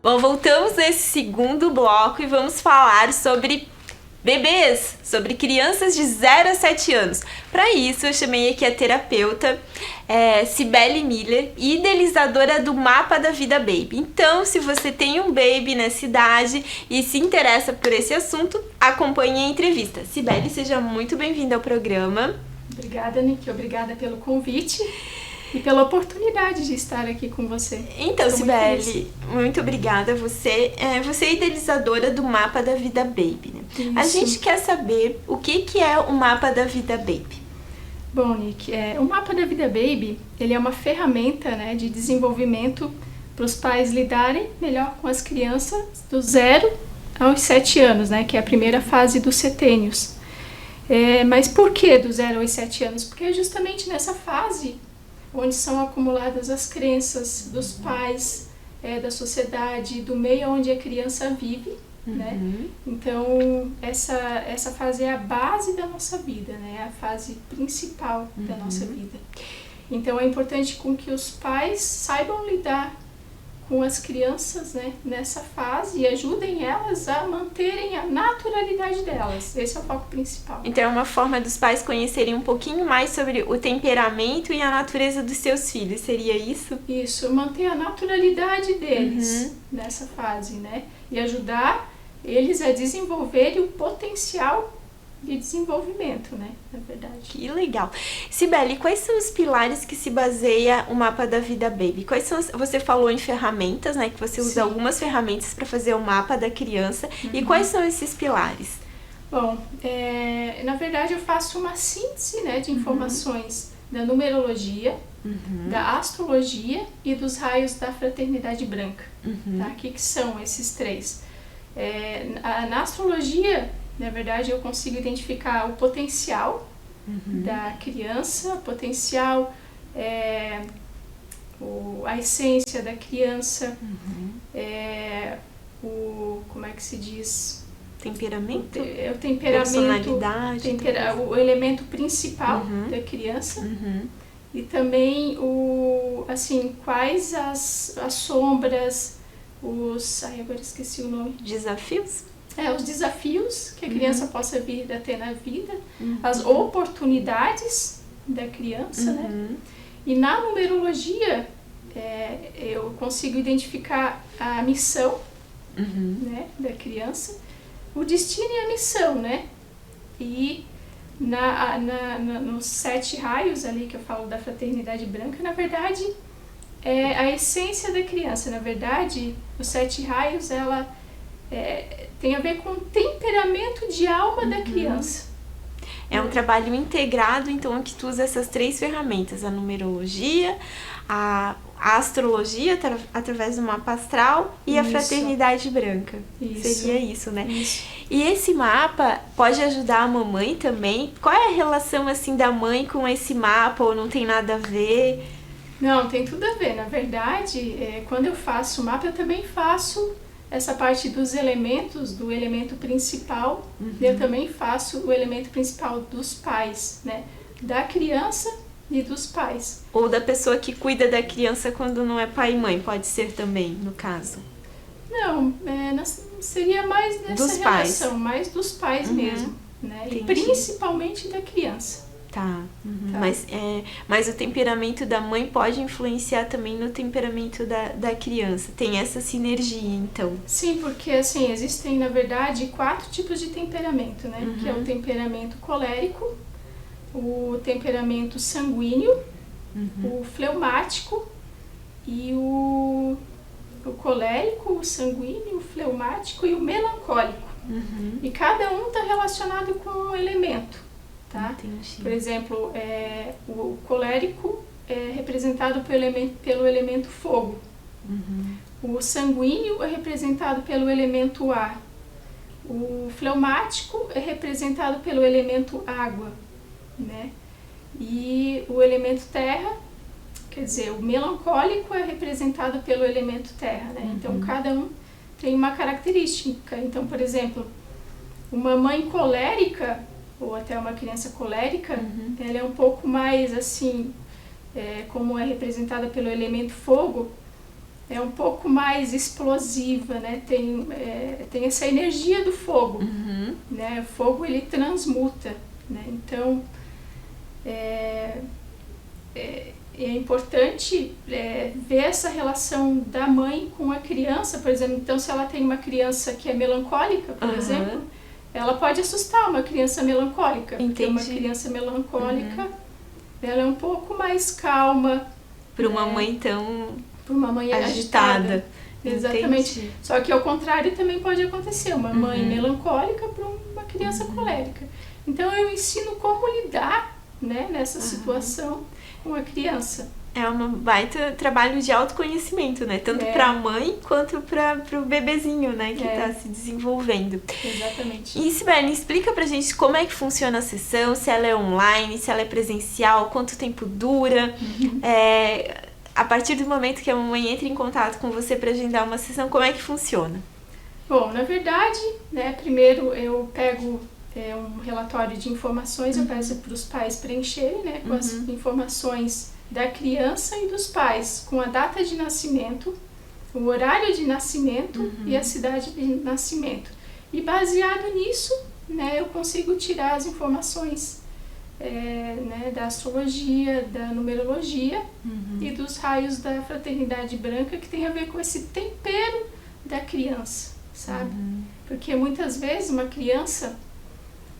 Bom, voltamos nesse segundo bloco e vamos falar sobre bebês, sobre crianças de 0 a 7 anos. Para isso, eu chamei aqui a terapeuta Cibele Miller, idealizadora do Mapa da Vida Baby. Então, se você tem um baby nessa idade e se interessa por esse assunto, acompanhe a entrevista. Cibele, seja muito bem-vinda ao programa. Obrigada, Nick. Obrigada pelo convite e pela oportunidade de estar aqui com você. Então, Cibele, muito obrigada. Você é idealizadora do Mapa da Vida Baby, né? Isso. A gente quer saber o que é o Mapa da Vida Baby. Bom, Nick, o Mapa da Vida Baby, ele é uma ferramenta, né, de desenvolvimento para os pais lidarem melhor com as crianças do 0 aos 7 anos, né, que é a primeira fase dos setênios. Mas por que do 0 aos 7 anos? Porque é justamente nessa fase onde são acumuladas as crenças dos pais, da sociedade, do meio onde a criança vive, né? Então, essa fase é a base da nossa vida, né? É a fase principal da nossa vida. Então, é importante com que os pais saibam lidar com as crianças, né, nessa fase e ajudem elas a manterem a naturalidade delas. Esse é o foco principal. Então é uma forma dos pais conhecerem um pouquinho mais sobre o temperamento e a natureza dos seus filhos, seria isso? Isso, manter a naturalidade deles nessa fase, né? E ajudar eles a desenvolverem o potencial de desenvolvimento, né? Na verdade. Que legal. Cibele, quais são os pilares que se baseia o Mapa da Vida Baby? Quais são você falou em ferramentas, né? Que você usa algumas ferramentas para fazer o mapa da criança. E quais são esses pilares? Bom, na verdade eu faço uma síntese, né, de informações da numerologia, da astrologia e dos raios da fraternidade branca. Tá? O que são esses três? Na astrologia, na verdade, eu consigo identificar o potencial da criança, potencial, a essência da criança, como é que se diz? Temperamento? O temperamento, personalidade, o elemento principal da criança. E também, quais as sombras, agora esqueci o nome. Desafios? Os desafios que a criança possa vir a ter na vida, as oportunidades da criança, né? E na numerologia, eu consigo identificar a missão, né, da criança, o destino e a missão, né? E nos 7 raios ali que eu falo da fraternidade branca, na verdade, é a essência da criança. Na verdade, os 7 raios, ela tem a ver com o temperamento de alma da criança. É um trabalho integrado, então, que tu usa essas 3 ferramentas, a numerologia, a astrologia, através do mapa astral, e a fraternidade branca. Seria isso, né? Isso. E esse mapa pode ajudar a mamãe também? Qual é a relação, assim, da mãe com esse mapa, ou não tem nada a ver? Não, tem tudo a ver. Na verdade, quando eu faço o mapa, eu também faço essa parte dos elementos, do elemento principal. Eu também faço o elemento principal dos pais, né? Da criança e dos pais. Ou da pessoa que cuida da criança quando não é pai e mãe, pode ser também, no caso? Não, seria mais nessa dos relação, pais. Mais dos pais mesmo, né? E principalmente da criança. Tá. Mas o temperamento da mãe pode influenciar também no temperamento da criança. Tem essa sinergia, então. Sim, porque assim, existem, na verdade, 4 tipos de temperamento, né? Que é o temperamento colérico, o temperamento sanguíneo, o fleumático e o colérico, o sanguíneo, o fleumático e o melancólico. E cada um está relacionado com um elemento. Tá? Por exemplo, o colérico é representado pelo elemento fogo. O sanguíneo é representado pelo elemento ar. O fleumático é representado pelo elemento água, né? E o elemento terra, quer dizer, o melancólico é representado pelo elemento terra, né? Então, cada um tem uma característica. Então, por exemplo, uma mãe colérica ou até uma criança colérica, ela é um pouco mais assim, como é representada pelo elemento fogo, é um pouco mais explosiva, né? Tem essa energia do fogo, né? O fogo, ele transmuta, né? Então, é importante ver essa relação da mãe com a criança, por exemplo. Então, se ela tem uma criança que é melancólica, por exemplo, ela pode assustar uma criança melancólica. Entendi. Porque uma criança melancólica, ela é um pouco mais calma. Para uma mãe tão para uma mãe agitada. Exatamente. Entendi. Só que ao contrário também pode acontecer, uma mãe melancólica para uma criança colérica. Então eu ensino como lidar, né, nessa situação com a criança. É um baita trabalho de autoconhecimento, né? Tanto para a mãe quanto para o bebezinho, né? Que está se desenvolvendo. Exatamente. E, Sibeli, explica pra gente como é que funciona a sessão, se ela é online, se ela é presencial, quanto tempo dura. A partir do momento que a mamãe entra em contato com você para agendar uma sessão, como é que funciona? Bom, na verdade, né, primeiro eu pego um relatório de informações, eu peço para os pais preencherem, né, com as informações da criança e dos pais, com a data de nascimento, o horário de nascimento e a cidade de nascimento. E baseado nisso, né, eu consigo tirar as informações né, da astrologia, da numerologia e dos raios da fraternidade branca, que tem a ver com esse tempero da criança, sabe? Porque muitas vezes uma criança,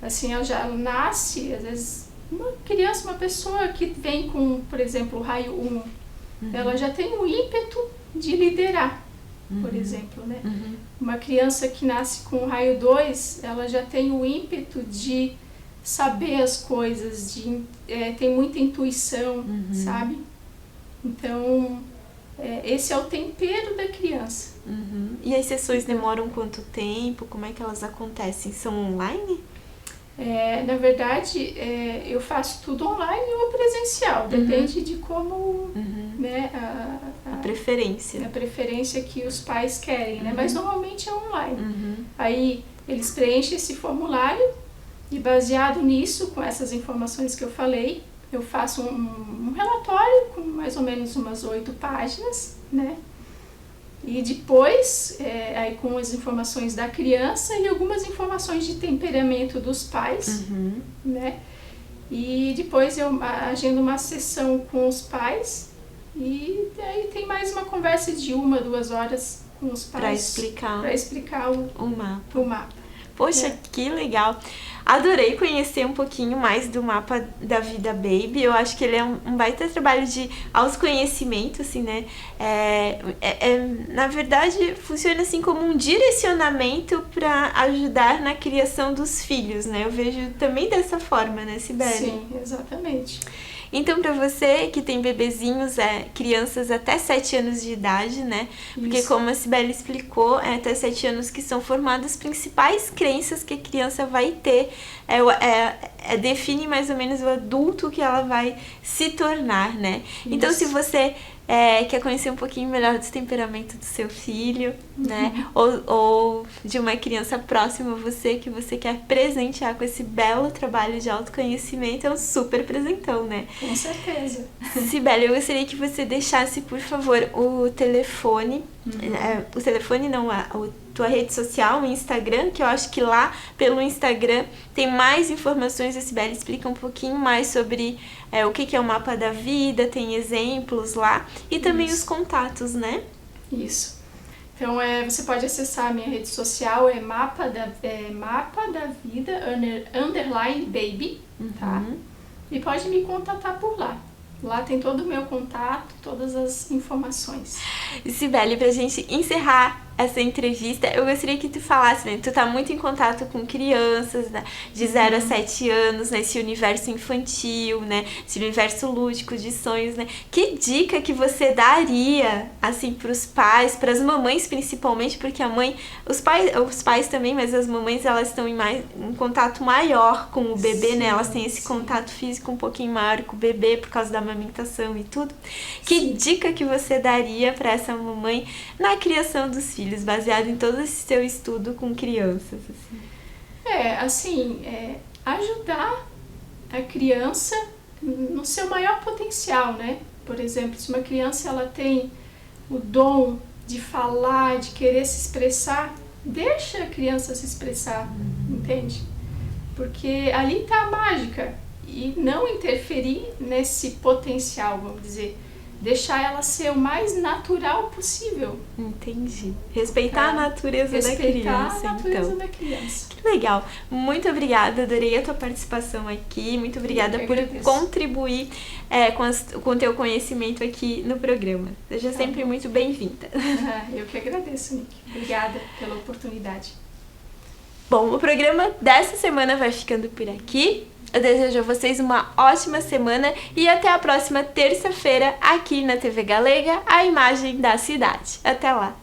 assim, ela já nasce, às vezes, uma criança, uma pessoa que vem com, por exemplo, o raio 1, ela já tem o ímpeto de liderar, por exemplo, né? Uma criança que nasce com o raio 2, ela já tem o ímpeto de saber as coisas, tem muita intuição, sabe? Então, esse é o tempero da criança. E as sessões demoram quanto tempo? Como é que elas acontecem? São online? Na verdade, eu faço tudo online ou presencial, depende de como, né, a preferência. A preferência que os pais querem, né? Mas normalmente é online. Aí eles preenchem esse formulário e baseado nisso, com essas informações que eu falei, eu faço um relatório com mais ou menos umas 8 páginas, né? E depois, aí com as informações da criança e algumas informações de temperamento dos pais, né? E depois eu agendo uma sessão com os pais e aí tem mais uma conversa de 1-2 horas com os pais para explicar o mapa. Poxa, que legal! Adorei conhecer um pouquinho mais do mapa da vida baby. Eu acho que ele é um baita trabalho de autoconhecimento, assim, né? Na verdade, funciona assim como um direcionamento para ajudar na criação dos filhos, né? Eu vejo também dessa forma, né, Sibeli? Sim, exatamente. Então, para você que tem bebezinhos, crianças até 7 anos de idade, né? Porque como a Sibeli explicou, até 7 anos que são formadas as principais crenças que a criança vai ter. Define mais ou menos o adulto que ela vai se tornar, né? Isso. Então, se você quer conhecer um pouquinho melhor do temperamento do seu filho, né? Ou de uma criança próxima a você, que você quer presentear com esse belo trabalho de autoconhecimento, é um super presentão, né? Com certeza. Sibeli, eu gostaria que você deixasse, por favor, o telefone. O telefone não, a tua rede social, o Instagram, que eu acho que lá pelo Instagram tem mais informações. A Sibeli explica um pouquinho mais sobre o que é o mapa da vida, tem exemplos lá e também os contatos, né? Isso. Então, você pode acessar a minha rede social, mapa da vida _baby, tá? E pode me contatar por lá. Lá tem todo o meu contato, todas as informações. Sibeli, pra gente encerrar essa entrevista, eu gostaria que tu falasse, né? Tu tá muito em contato com crianças, né? De 0 a 7 anos, nesse universo infantil, né? Esse universo lúdico de sonhos, né? Que dica que você daria, assim, pros pais, pras mamães principalmente, porque os pais também, mas as mamães, elas estão em contato maior com o bebê, né? Elas têm esse contato físico um pouquinho maior com o bebê por causa da amamentação e tudo. Que dica que você daria para essa mamãe na criação dos filhos, baseado em todo esse seu estudo com crianças? Ajudar a criança no seu maior potencial, né? Por exemplo, se uma criança ela tem o dom de falar, de querer se expressar, deixa a criança se expressar, entende? Porque ali está a mágica. E não interferir nesse potencial, vamos dizer. Deixar ela ser o mais natural possível. Entendi. Respeitar a natureza da criança. Respeitar a natureza então. da criança. Que legal. Muito obrigada, adorei a tua participação aqui. Muito obrigada por contribuir com o teu conhecimento aqui no programa. Seja sempre muito bem-vinda. Eu que agradeço, Nick. Obrigada pela oportunidade. Bom, o programa dessa semana vai ficando por aqui. Eu desejo a vocês uma ótima semana e até a próxima terça-feira aqui na TV Galega, a imagem da cidade. Até lá!